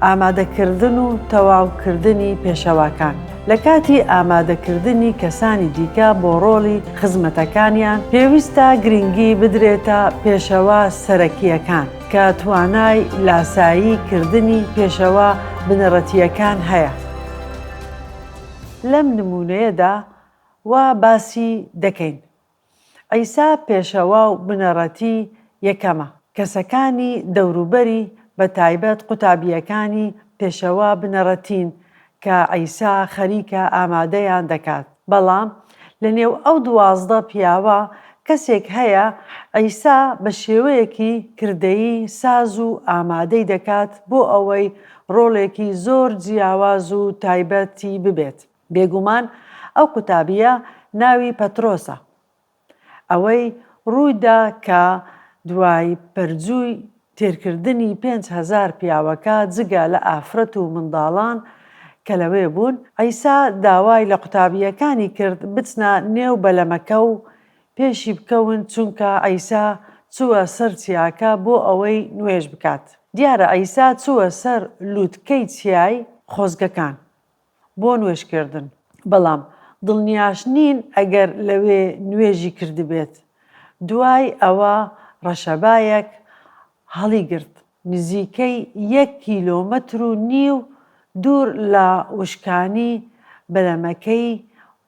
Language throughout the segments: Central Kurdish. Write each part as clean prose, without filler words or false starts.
ئامادەکردن و تەواوکردنی پێشەواکان. لە کاتی ئامادەکردنی کەسانی دیکە بۆ ڕۆڵی خزمەتەکانیان پێویستە گرنگی بدرێتە پێشەوا سەرەکیەکان کە توانای لاساییکردنی پێشەوا بنەڕەتیەکان هەیە. لەم نمونەیەدا وا باسی دەکەین. عیسا پێشەوا و بنەڕەتی یەکەمە. کەسەکانی دەوروبەری بە تایبەت قوتابیەکانی پێشەوا بنەڕەتین کە عیسا خەریکە ئامادەیان دەکات. بەڵام لە نێو ئەو 12 پیاوە کەسێک هەیە عیسا بە شێوەیەکی کردەیی ساز و ئامادەی دەکات بۆ ئەوەی ڕۆڵێکی زۆر جیاواز و تایبەتی ببێت. بێگومان ئەو قوتابیە ناوی پەترۆسە. ئەوەی ڕوویدا کە دوای پەرجووی تێرکردنی 5,000 پیاوەکە جگە لە ئافرەت و منداڵان کە لەوێ بوون، عیسا داوای لە قوتابیەکانی کرد بچنە نێو بەلەمەکە و پێشی بکەون چونکە عیسا چووە سەر چیاکە بۆ ئەوەی نوێژ بکات. دیارە عیسا چووە سەر لووتکەی چیای خۆزگەکان بۆ نوێژکردن. بەڵام دڵنیاش نین ئەگەر لەوێ نوێژی کردبێت. دوای ئەوە ڕەشەبایەک هەڵیگرت نزیکەی 1.5 کیلۆمەتر دوور لە وشکانی بەلەمەکەی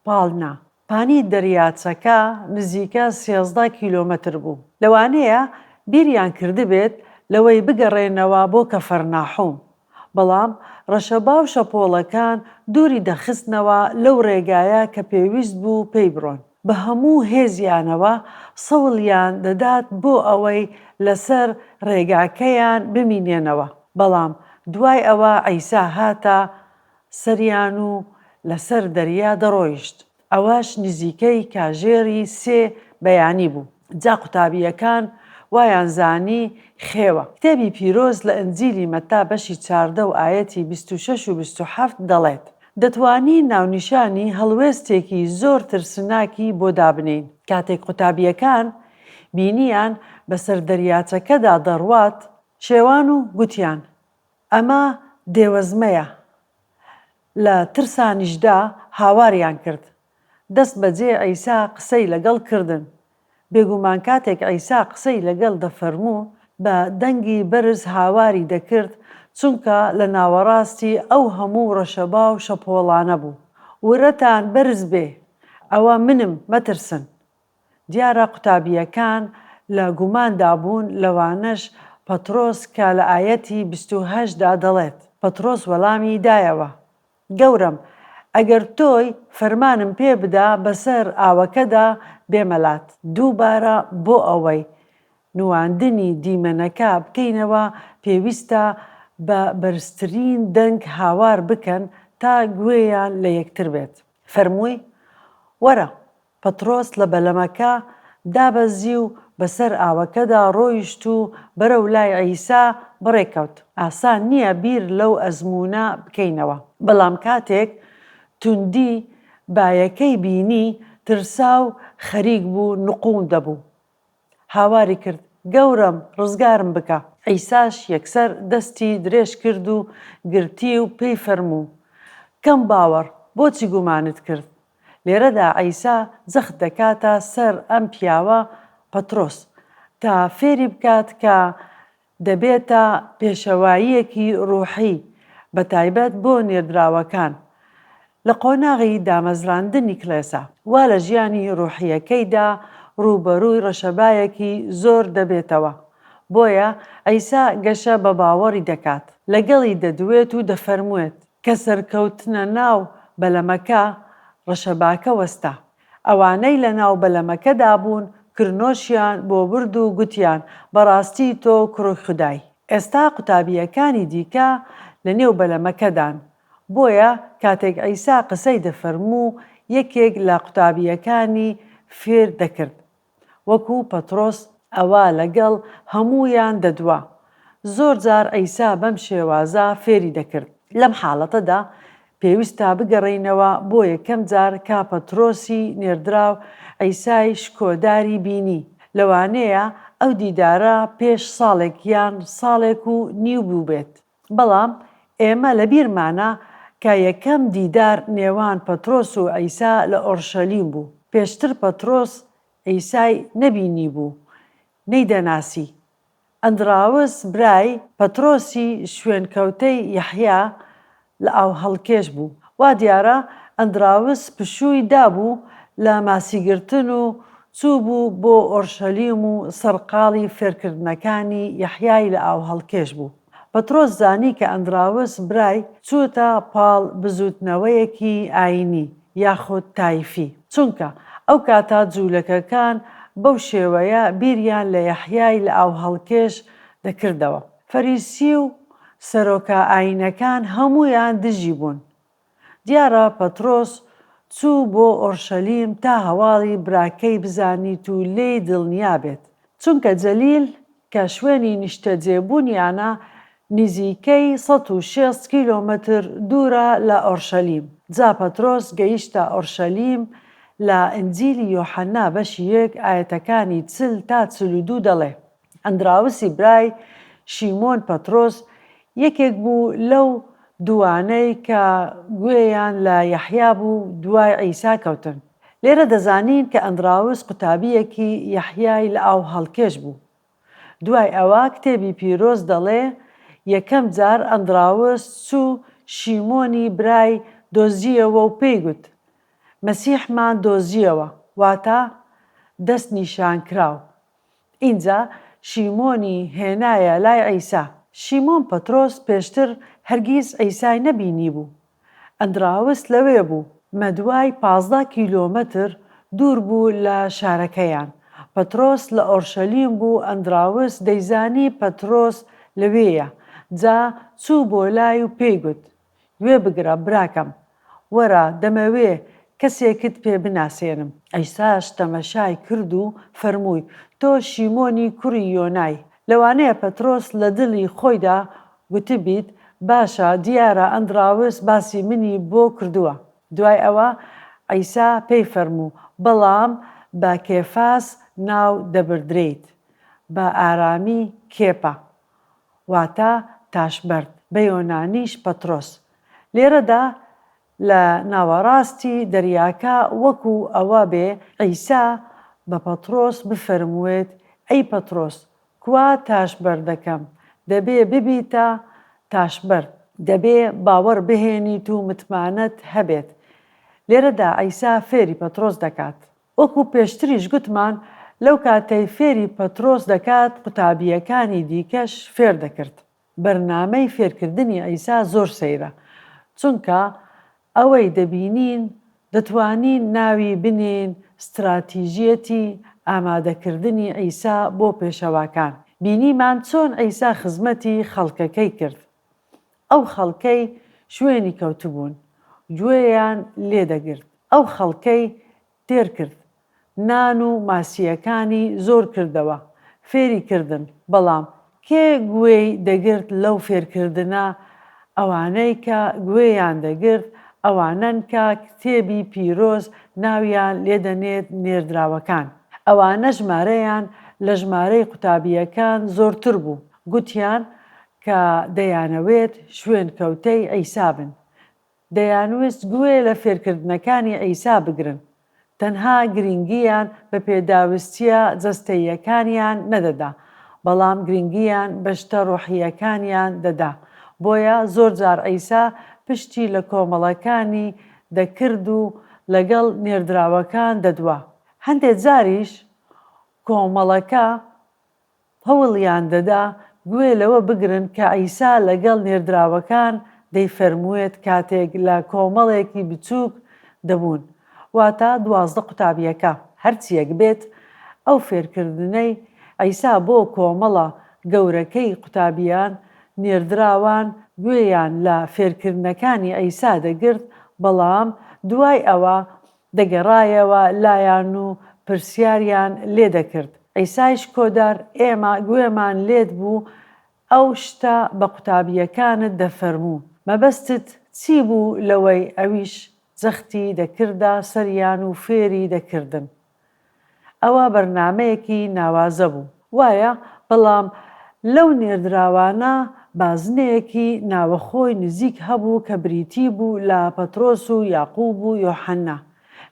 پاڵنا. پانی دەریاچەکە نزیکە 13 کیلۆمەتر بوو. لەوانەیە بیریان کردبێت لەوەی بگەڕێنەوە بۆ کەفەرناحوم. بەڵام ڕەشەبا و شەپۆڵەکان دووری دەخستنەوە لەو ڕێگایە کە پێویست بوو پێی بڕۆن. بە هەموو هێزیانەوە سەوڵیان دەدات بۆ ئەوەی لەسەر ڕێگاکەیان بمینێنەوە. بەڵام دوای ئەوە عیسا هاتە سەریان و لەسەر دەریا دەڕۆیشت. ئەوەش نزیکەی کاژێری 3 بەیانی بوو. جا قوتابیەکان وایان زانی خێوە. کتێبی پیرۆز لە ئەنجیلی مەتا بەشی 14 و ئایەتی 26 و 27 دەڵێت: دەتوانی ناونیشانی هەڵوێستێکی زۆر ترسناکی بۆ دابنین. کاتێک قوتابیەکان بینیان بەسەر دەریاچەکەدا دەڕوات، شێوان و گوتیان: ئەمە دێوەزمەیە. لە ترسانیشدا هاواریان کرد. دەست بەجێ عیسا قسەی لەگەڵ کردن. بێگومان کاتێک عیسا قسەی لەگەڵ دەفەرموو بە دەنگی بەرز هاواری دەکرد چونکە لە ناوەڕاستی ئەو هەموو ڕەشەبا و شەپۆڵانە بوو. ورەتان بەرز بێ، ئەوە منم، مەترسن. دیارە قوتابیەکان لە گوماندا بوون، لەوانەش پەترۆس کە لە ئایەتی 28دا دەڵێت. پەترۆس وەڵامی دایەوە: گەورم، ئەگەر تۆی فەرمانم پێ بدا بەسەر ئاوەکەدا بێمەلات. دووبارە بۆ ئەوەی نواندنی دیمەنەکە بکەینەوە پێویستە بە بەرزترین دەنگ هاوار بکەن تا گوێیان لە یەکتر بێت. فەرمووی: وەرە. پەترۆس لە بەلەمەکە دابەزی و بەسەر ئاوەکەدا ڕۆیشت و بەرەو لای عیسا بڕێکەوت. ئاسان نییە بیر لەو ئەزموونە بکەینەوە. بەڵام کاتێک توندی بایەکەی بینی، ترسا و خەریک بوو، نقوم دەبوو. هاواری کرد: گەورم، ڕزگارم بکە. عیساش یەکسەر دەستی درێژ کرد و گرتی و پێی فەرموو: کەم باوەڕ، بۆچی گومانت کرد؟ لێرەدا عیسا جەخت دەکاتە سەر ئەم پیاوە پەترۆس تا فێری بکات کە دەبێتە پێشەواییەکی ڕووحی بە تایبەت بۆ نێردراوەکان لە قۆناغی دامەزراندنی کڵێسا. وا لە ژیانی ڕووحیەکەیدا ڕووبەڕووی ڕەشەبایەکی زۆر دەبێتەوە. بۆیە عیسا گەشە بە باوەڕی دەکات. لەگەڵی دەدوێت و دەفەرموێت کە سەرکەوتنە ناو بەلەمەکە ڕەشەباکە وەستا. ئەوانەی لە ناو بەلەمەکەدا بوون کرنۆشیان بۆ برد و گوتیان: بەڕاستی تۆ کوڕی خودای. ئێستا قوتابیەکانی دیکە لە نێو بەلەمەکەدان. بۆیە کاتێک عیسا قسەی دەفەرموو، یەکێک لە قوتابیەکانی فێر دەکرد. وەکو پەترۆس ئەوە لەگەڵ هەموویان دەدوا. زۆر جار عیسا بەم شێوازە فێری دەکرد. لەم حاڵەتەدا پێویستە بگەڕێینەوە بۆ یەکەم جار کە پەترۆسی نێردراو عیسای شکۆداری بینی. لەوانەیە ئەو دیدارە پێش ساڵێک یان ساڵێک و نیو بوو بێت. بەڵام ئێمە لەبیرمانە کە یەکەم دیدار نێوان پەترۆس و عیسا لە ئۆرشەلیم بوو. پێشتر پەترۆس عیسای نەبینی بوو، نەیدەناسی. ئەندراوس برای پەترۆسی شوێنکەوتەی یەحیا لە ئاو هەڵکێش بوو. وا دیارە ئەندراوس پشووی دابوو لە ماسیگرتن و چوو بوو بۆ ئۆرشەلیم و سەرقاڵی فێرکردنەکانی یەحیای لە ئاو هەڵکێش بوو. پەترۆس زانی کە ئەندراوس برای چووتە پاڵ بزوتنەوەیەکی ئاینی یاخود تایفی، چونکە ئەو کاتا جوولەکەکان بەو شێوەیە بیریان لە یەحیای لە ئاو هەڵکێش دەکردەوە. فەریسی و سەرۆکە ئاینەکان هەموویان دژی بوون. دیارە پەترۆس چوو بۆ ئۆرشەلیم تا هەواڵی براکەی بزانیت و لێی دڵنیا بێت، چونکە جەلیل کە شوێنی نیشتەجێبوونیانە نزیکەی 160 کیلۆمەتر دوورە لە ئۆرشەلیم. جا پەترۆس گەیشتە ئۆرشەلیم. لە ئنجیلی یۆحەنا بەشی 1 ئایەتەکانی 40 تا 42 دەڵێ: ئەندراوسی برای شیمۆن پەترۆس یەکێک بوو لەو دوانەی کە گوێیان لە یەحیا بوو دوای عیسا کەوتن. لێرە دەزانین کە ئەندراوس قوتابیەکی یەحیای لە ئاو هەڵکێش بوو. دوای ئەوە کتێبی پیرۆز دەڵێ یەکەم جار ئەندراوس چوو شیمۆنی برای دۆزیەوە و پێی گوت: مەسیحمان دۆزیەوە، واتە دەست نیشان کراو. اینجا شیمۆنی هێنایە لای عیسا. شیمۆن پەترۆس پێشتر هەرگیز عیسای نەبینی بوو. ئەندراوس لەوێ بوو، مەدوای 15 کیلۆمەتر دوور بوو لە شارەکەیان. پەترۆس لە ئۆرشەلیم بوو. ئەندراوس دەیزانی پەترۆس لەوێیە. جا چوو بۆ لای و پێی گوت: گوێ بگرە براکەم، وەرە دەمەوێ کەسێکت پێ بناسێنم. عیساش تەمەشای کرد و فەرمووی: تۆ شیمۆنی کوڕی یۆنای. لەوانەیە پەترۆس لە دڵی خۆیدا گوتبیت: باشە، دیارە ئەندراوس باسی منی بۆ کردووە. دوای ئەوە عیسا پێی فەرموو: بەڵام بە کێفاس ناو دەبردرێیت، بە ئارامی کێپە، واتە تاشبەرد، بە یۆنانیش پەترۆس. لێرەدا لە ناوەڕاستی دەریاکە وەکو ئەوە بێ عیسا بە پەترۆس بفەرموێت: ئەی پەترۆس، کوا تاشبەردەکەم، دەبێ ببیتە تاشبەرد، دەبێ باوەڕ بهێنیت و متمانەت هەبێت. لێرەدا عیسا فێری پەترۆس دەکات. وەکو پێشتریش گوتمان، لەو کاتەی فێری پەترۆس دەکات قوتابیەکانی دیکەش فێر دەکرد. بەرنامەی فێرکردنی عیسا زۆر سەیرە، چونکە ئەوەی دەبینین دەتوانین ناوی بنێن استراتیژیەتی ئامادەکردنی عیسا بۆ پێشەواکان. بینیمان چۆن عیسا خزمەتی خەڵکەکەی کرد. ئەو خەڵکەی شوێنی کەوتبوون، گوێیان لێدەگرت. ئەو خەڵکەی تێر کرد، نان و ماسیەکانی زۆر کردەوە، فێری کردن. بەڵام کێ گوێی دەگرت لەو فێرکردنە؟ ئەوانەی کە گوێیان دەگرت ئەوانن کە کتێبی پیرۆز ناویان لێدەنێت نێردراوەکان. ئەوانە ژمارەیان لە ژمارەی قوتابیەکان زۆرتر بوو. گوتیان کە دەیانەوێت شوێنکەوتەی عیسا بن، دەیانویست گوێ لە فێرکردنەکانی عیسا بگرن. تەنها گرنگیان بە پێداویستیە جەستەییەکانیان نەدەدا، بەڵام گرنگیان بە شتە ڕۆحیەکانیان دەدا. بۆیە زۆر جار عیسا پشتی لە کۆمەڵەکانی دەکرد و لەگەڵ نێردراوەکان دەدوا. هەندێک جاریش کۆمەڵەکە هەوڵیان دەدا گوێ لەوە بگرن کە عیسا لەگەڵ نێردراوەکان دەیفەرمووێت کاتێک لە کۆمەڵێکی بچووک دەبوون، واتە 12 قوتابیەکە. هەرچیەک بێت، ئەو فێرکردنەی عیسا بۆ کۆمەڵە گەورەکەی قوتابیان نێردراوان گوێیان لە فێرکردنەکانی عیسا دەگرت، بەڵام دوای ئەوە دەگەڕایەوە لایەن و پرسیاریان لێ دەکرد. عیسایش کۆدار: ئێمە گوێمان لێت بوو ئەو شتە بە قوتابیەکانت دەفەرموو، مەبەستت چی بوو لەوەی ئەویش جەختی دەکردا سەریان و فێری دەکردن؟ ئەوە بەرنامەیەکی ناوازە بوو، وایە؟ بەڵام لەو نێردراوانە بازنەیەکی ناوەخۆی نزیک هەبوو کە بریتی بوو لە پەترۆس و یاقوب و یۆحەنا،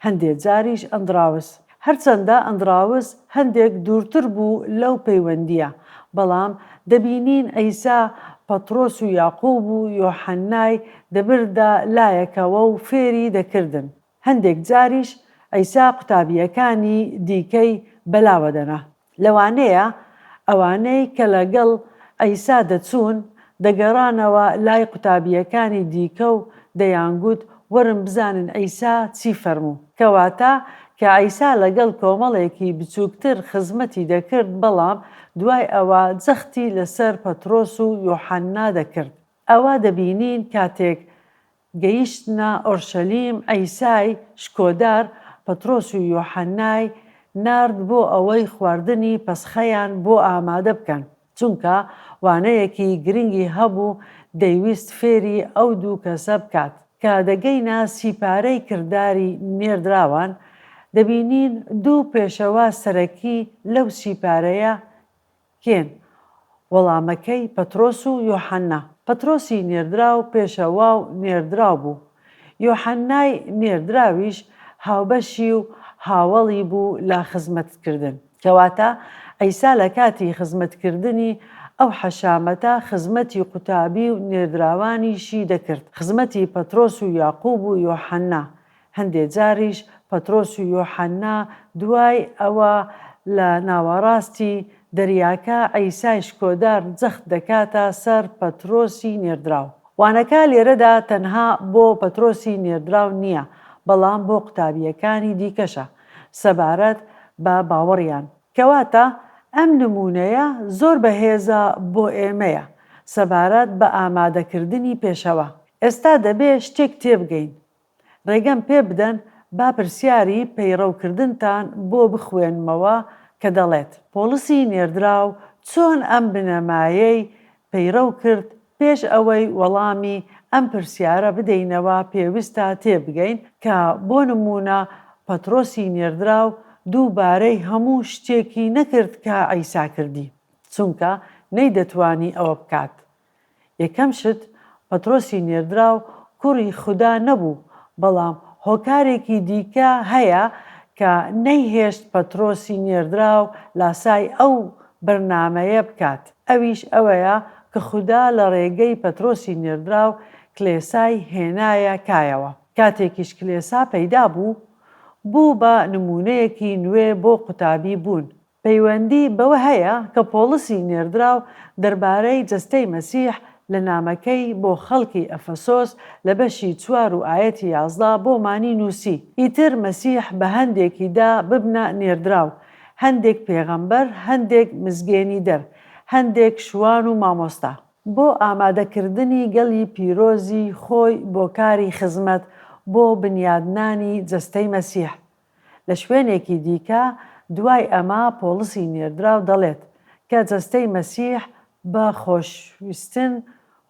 هەندێک جاریش ئەندراوس. هەرچەندە ئەندراوس هەندێک دوورتر بوو لەو پەیوەندیە، بەڵام دەبینین ئەیسا پەترۆس و یاقوب و یۆحەنای دەبردا لایەکەوە و فێری دەکردن. هەندێک جاریش ئەیسا قوتابیەکانی دیکەی بەلاوەدەنا. لەوانەیە ئەوانەی کە لەگەڵ ئەیسا دەچوون دەگەڕانەوە لای قوتابیەکانی دیکە و دەیانگوت وەرن بزانن ئەیسا چی فەرموو، کەواتە کە ئەیسا لەگەڵ کۆمەڵێکی بچووکتر خزمەتی دەکرد، بەڵام دوای ئەوە جەختی لەسەر پەترۆس و یۆحەنا دەکرد. ئەوە دەبینین کاتێک گەیشتنە ئۆرشەلیم ئەیسای شکۆدار پەترۆس و یۆحەنای نارد بۆ ئەوەی خواردنی پەسخەیان بۆ ئامادە بکەن، چونکە وانەیەکی گرنگی هەبوو دەیویست فێری ئەو دوو کەسە بکات. کە دەگەینە سیپارەی کردداری نێردراوان، دەبینین دوو پێشەوە سەرەکی لەو سیپارەیە کێن؟ وەڵامەکەی پەترۆس و یۆحەنا. پەترۆسی نێردراو پێشەوا و نێردراو بوو. یۆحەنای نێردراویش هاوبەشی و هاوڵی بوو لە خزمەتکردن. کەواتە ئەیسا لە کاتی خزمەتکردنی ئەو حەشامەتە خزمەتی قوتابی و نێردراوانیشی دەکرد، خزمەتی پەترۆس و یاقوب و یۆحەنا. هەندێک جاریش پەترۆس و یۆحەنا دوای ئەوە لە ناوەڕاستی دەریاکە ئەیسای شکۆدار جەخت دەکاتە سەر پەترۆسی نێردراو. وانەکە لێرەدا تەنها بۆ پەترۆسی نێردراو نییە، بەڵام بۆ قوتابیەکانی دیکەشە سەبارەت بە باوەڕیان. کەواتە ئەم نمونەیە زۆر بەهێزە بۆ ئێمەیە سەبارەت بە ئامادەکردنی پێشەوە. ئێستا دەبێ شتێک تێبگەین. ڕێگەم پێ بدەن با پرسیاری پەیڕەوکردنتان بۆ بخوێنمەوە کە دەڵێت پۆلیسی نێردراو چۆن ئەم بنەمایەی پەیڕەو کرد پێش ئەوەی وەڵامی ئەم پرسیارە بدەینەوە پێویستە تێبگەین کە بۆ نمونە پەترۆسی نێردراو دووبارەی هەموو شتێکی نەکرد کە ئەیسا کردی، چونکە نەیدەتوانی ئەوە بکات. یەکەم شت پەترۆسی نێردراو کوڕی خوددا نەبوو، بەڵام هۆکارێکی دیکە هەیە کە نەیهێشت پەترۆسی نێردراو لاسای ئەو بەرنامەیە بکات. ئەویش ئەوەیە کە خوددا لە ڕێگەی پەترۆسی نێردراو کلێسای هێنایە کایەوە. کاتێکیش کلێسا پەیدا بوو بە نمونەیەکی نوێ بۆ قوتابی بوون. پەیوەندی بەوە هەیە کە پۆلیسی نێردراو دەربارەی جەستەی مەسیح لە نامەکەی بۆ خەڵکی ئەفەسۆس لە بەشی 4 و ئاەتی 11 بۆمانی نووسی. ئیتر مەسیح بە هەندێکیدا ببنە نێردراو، هەندێک پێغەمبەر، هەندێک مزگێنی دەر، هەندێک شوان و مامۆستا، بۆ ئامادەکردنی گەڵی پیرۆزی خۆی بۆ کاری خزمەت بۆ بنیادنانی جەستەی مەسیح. لە شوێنێکی دیکە دوای ئەمە پۆلیسی نێردراو دەڵێت کە جەستەی مەسیح بە خۆشویستن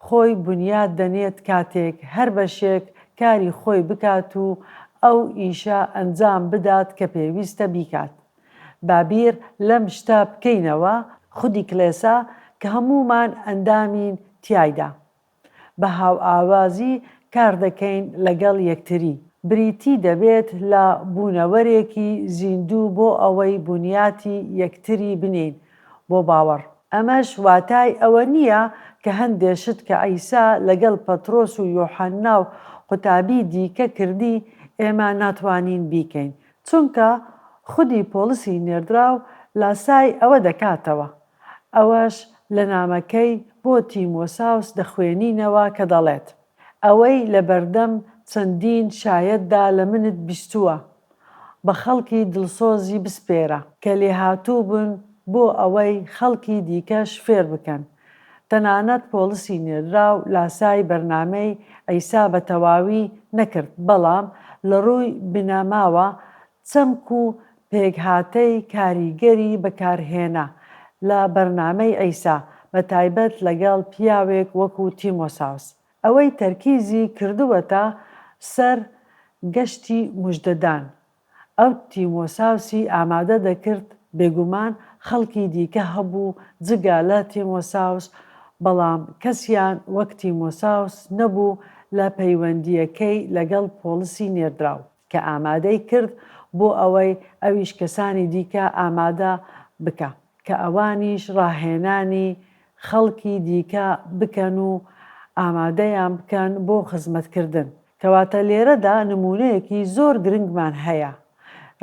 خۆی بنیاد دەنێت کاتێک هەر بەشێک کاری خۆی بکات و ئەو ئیشە ئەنجام بدات کە پێویستە بیکات. بابیر لەم شتە بکەینەوە خودی کلێسا کە هەمومان ئەندامین تیایدا. بە هاوئاوازی کار دەکەین لەگەڵ یەکتری. بریتی دەبێت لە بوونەوەرێکی زیندوو بۆ ئەوەی بنیاتی یەکتری بنین بۆ باوەڕ. ئەمەش واتای ئەوە نییە کە هەندێشت کە ئەیسا لەگەڵ پەترۆس و یۆحەنا و قوتابی دیکە کردی ئێمە ناتوانین بیکەین، چونکە خودی پۆلیسی نێردراو لاسای ئەوە دەکاتەوە. ئەوەش لە نامەکەی بۆ تیمۆساوس دەخوێنینەوە کە دەڵێت ئەوەی لە بەردەم چەندین شایەتدا لە منت بیستووە بە خەڵکی دڵسۆزی بسپێرە کە لێهاتوو بن بۆ ئەوەی خەڵکی دیکەش فێر بکەن. تەنانەت پۆلیسی نێردراو لاسای بەرنامەی ئەیسا بە تەواوی نەکرد، بەڵام لە ڕووی بنەماوە چەمک و پێکهاتەی کاریگەری بەکارهێنا لە بەرنامەی ئەیسا، بە تایبەت لەگەڵ پیاوێک وەکو تیمۆساوس. ئەوەی تەرکیزی کردووەتە سەر گەشتی موژدەدان. ئەو تیمۆساوسی ئامادە دەکرد، بێگومان خەڵکی دیکە هەبوو جگا لە تیمۆساوس بەڵام کەسیان وەک تیمۆساوس نەبوو لە پەیوەندیەکەی لەگەڵ پۆلیسی نێردراو کە ئامادەی کرد بۆ ئەوەی ئەویش کەسانی دیکە ئامادە بکە کە ئەوانیش ڕاهێنانی خەڵکی دیکە بکەن و ئامادەیان بکەن بۆ خزمەتکردن. کەواتە لێرەدا نمونەیەکی زۆر گرنگمان هەیە.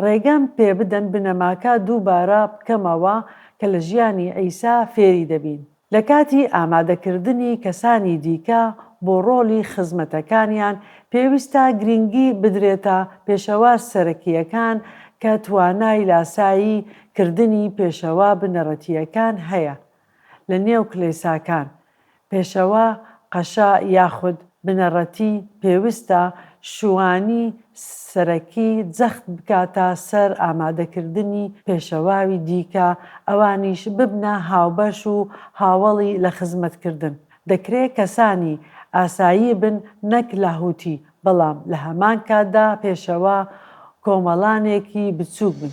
ڕێگەم پێ بدەن بنەماکە دووبارە بکەمەوە کە لە ژیانی عیسا فێری دەبین. لە کاتی ئامادەکردنی کەسانی دیکە بۆ ڕۆڵی خزمەتەکانیان پێویستە گرنگی بدرێتە پێشەوا سەرەکیەکان کە توانای لاسایی کردنی پێشەوا بنەڕەتیەکان هەیە لە نێو کلێساکان. پێشەوا قەشا یاخود بنەڕەتی پێویستە شوانی سەرەکی جەخت بکاتە سەر ئامادەکردنی پێشەواوی دیکە ئەوانیش ببنە هاوبەش و هاوڵی لە خزمەتکردن. دەکرێت کەسانی ئاسایی بن نەک لاهوتی، بەڵام لە هەمان کاتدا پێشەوا کۆمەڵانێکی بچووک بن.